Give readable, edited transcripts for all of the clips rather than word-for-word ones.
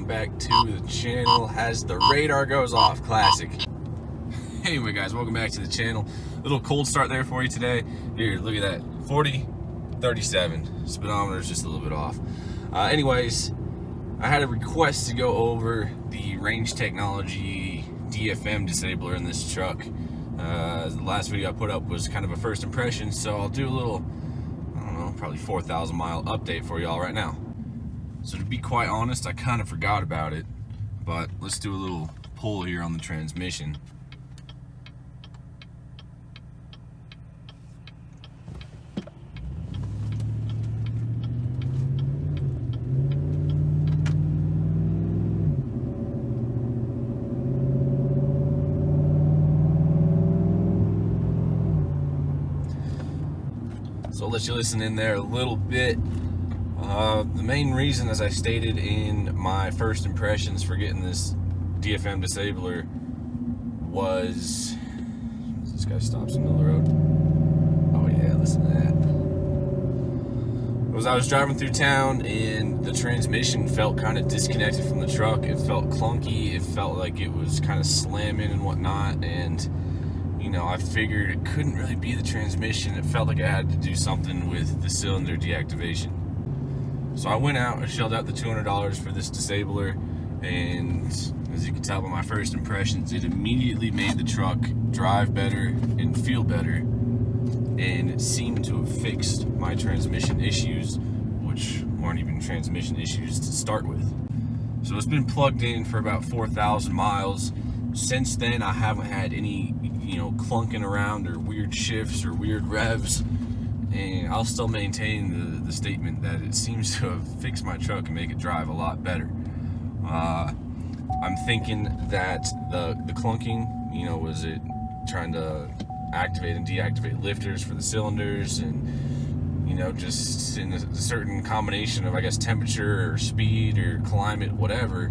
welcome back to the channel as the radar goes off. Classic. Anyway guys, welcome back to the channel. Little cold start there for you today. Here, look at that, 40, 37. Speedometer's just a little bit off. Anyways, I had a request to go over the Range Technology DFM Disabler in this truck. The last video I put up was kind of a first impression, so I'll do a little, I don't know, probably 4,000 mile update for y'all right now. So to be quite honest, I kind of forgot about it, but let's do a little pull here on the transmission. So I'll let you listen in there a little bit. The main reason, as I stated in my first impressions for getting this DFM Disabler, was this guy stops in the middle of the road. Oh yeah, listen to that. I was driving through town and the transmission felt kind of disconnected from the truck. It felt clunky. It felt like it was kind of slamming and whatnot, and you know, I figured it couldn't really be the transmission. It felt like I had to do something with the cylinder deactivation. So I went out and shelled out the $200 for this Disabler, and as you can tell by my first impressions, it immediately made the truck drive better and feel better, and it seemed to have fixed my transmission issues, which weren't even transmission issues to start with. So it's been plugged in for about 4,000 miles. Since then, I haven't had any, you know, clunking around or weird shifts or weird revs. And I'll still maintain the statement that it seems to have fixed my truck and make it drive a lot better. I'm thinking that the clunking, you know, was it trying to activate and deactivate lifters for the cylinders, and, you know, just in a certain combination of, I guess, temperature or speed or climate, whatever,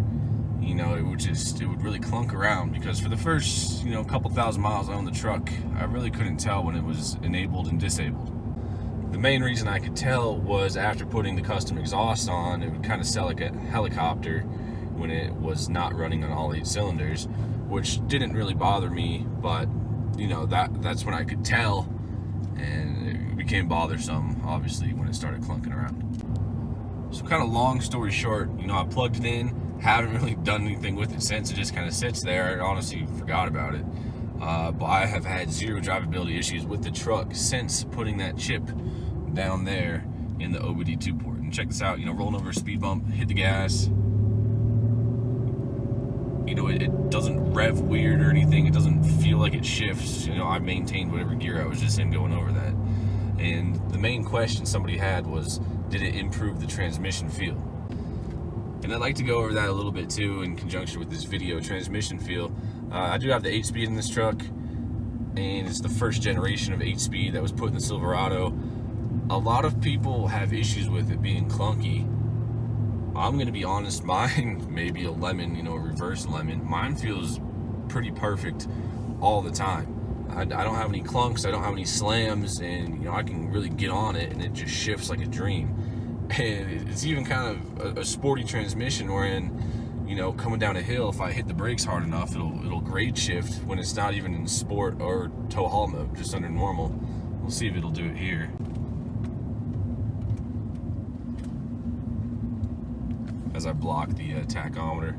you know, it would really clunk around, because for the first, you know, couple thousand miles I owned the truck, I really couldn't tell when it was enabled and disabled. The main reason I could tell was after putting the custom exhaust on, it would kind of sound like a helicopter when it was not running on all 8 cylinders, which didn't really bother me, but, you know, that's when I could tell, and it became bothersome, obviously, when it started clunking around. So kind of long story short, you know, I plugged it in, haven't really done anything with it since. It just kind of sits there. I honestly forgot about it. But I have had zero drivability issues with the truck since putting that chip down there in the OBD2 port. And check this out, you know, rolling over a speed bump, hit the gas. You know, it doesn't rev weird or anything. It doesn't feel like it shifts. You know, I maintained whatever gear I was just in going over that. And the main question somebody had was, did it improve the transmission feel? And I'd like to go over that a little bit too in conjunction with this video. Transmission feel. I do have the 8-speed in this truck, and it's the first generation of 8-speed that was put in the Silverado. A lot of people have issues with it being clunky. I'm going to be honest, mine may be a lemon, you know, a reverse lemon. Mine feels pretty perfect all the time. I don't have any clunks, I don't have any slams, and, you know, I can really get on it and it just shifts like a dream. And it's even kind of a sporty transmission wherein, you know, coming down a hill, if I hit the brakes hard enough, it'll grade shift when it's not even in sport or tow haul mode, just under normal. We'll see if it'll do it here. As I block the tachometer.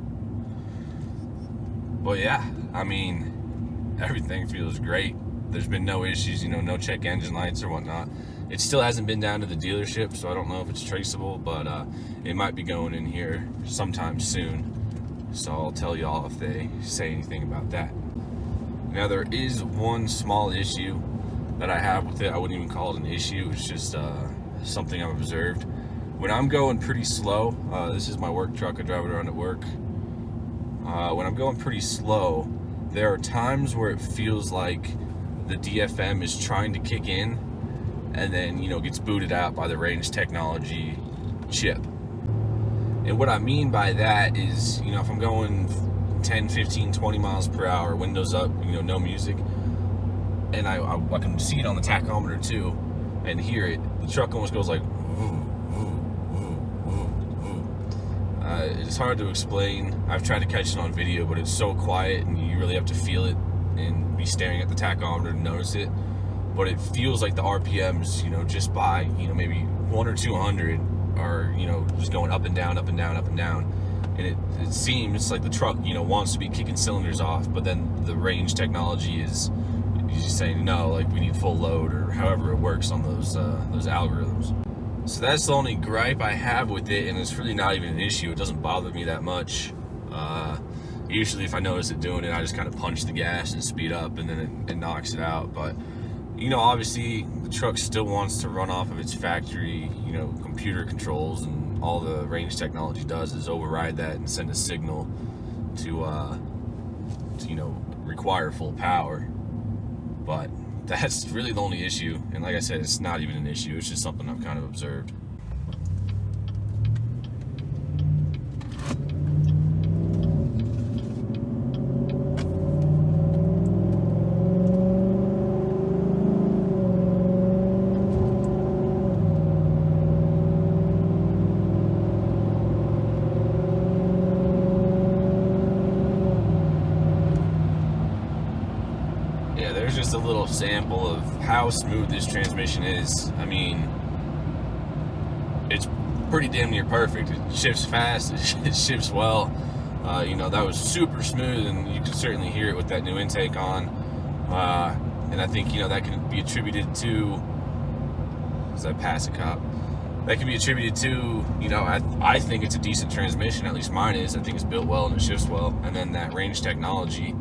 Well, yeah, I mean, everything feels great. There's been no issues, you know, no check engine lights or whatnot. It still hasn't been down to the dealership, so I don't know if it's traceable, but it might be going in here sometime soon. So I'll tell y'all if they say anything about that. Now, there is one small issue that I have with it. I wouldn't even call it an issue. It's just something I've observed. When I'm going pretty slow, this is my work truck, I drive it around at work. When I'm going pretty slow, there are times where it feels like the DFM is trying to kick in and then, you know, gets booted out by the Range Technology chip. And what I mean by that is, you know, if I'm going 10, 15, 20 miles per hour, windows up, you know, no music, and I can see it on the tachometer too, and hear it, the truck almost goes like, woo, woo, woo, woo, woo. It's hard to explain. I've tried to catch it on video, but it's so quiet and you really have to feel it and be staring at the tachometer to notice it. But it feels like the RPMs, just by, maybe 1 or 200 are, just going up and down, up and down, up and down. And it seems like the truck, wants to be kicking cylinders off, but then the Range Technology is just saying, no, like we need full load, or however it works on those algorithms. So that's the only gripe I have with it, and it's really not even an issue. It doesn't bother me that much. Usually if I notice it doing it, I just kind of punch the gas and speed up, and then it knocks it out. But obviously the truck still wants to run off of its factory, computer controls, and all the Range Technology does is override that and send a signal to require full power. But that's really the only issue, and like I said, it's not even an issue. It's just something I've kind of observed. Yeah, there's just a little sample of how smooth this transmission is. I mean, it's pretty damn near perfect. It shifts fast, it shifts well. That was super smooth, and you can certainly hear it with that new intake on. And I think, that can be attributed to, as I pass a cop, that can be attributed to, I think it's a decent transmission, at least mine is. I think it's built well and it shifts well. And then that Range Technology,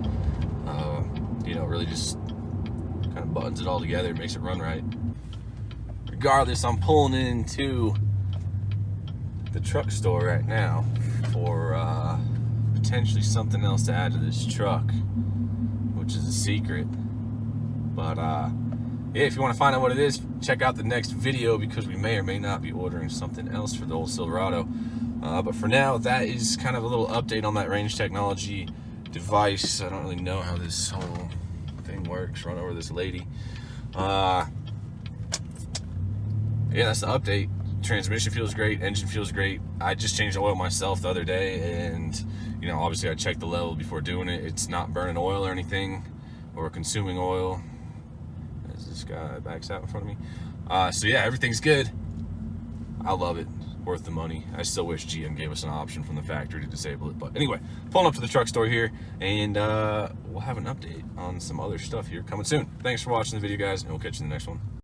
really just kind of buttons it all together, makes it run right. Regardless, I'm pulling into the truck store right now for potentially something else to add to this truck, which is a secret. But yeah, if you want to find out what it is, check out the next video, because we may or may not be ordering something else for the old Silverado. But for now, that is kind of a little update on that Range Technology device. I don't really know how this whole thing works. Run over this lady. Yeah, that's the update. Transmission feels great, engine feels great. I just changed the oil myself the other day, and obviously I checked the level before doing it. It's not burning oil or anything, or consuming oil, as this guy backs out in front of me. So yeah, everything's good. I love it. Worth the money. I still wish GM gave us an option from the factory to disable it. But anyway, pulling up to the truck store here, and we'll have an update on some other stuff here coming soon. Thanks for watching the video, guys, and we'll catch you in the next one.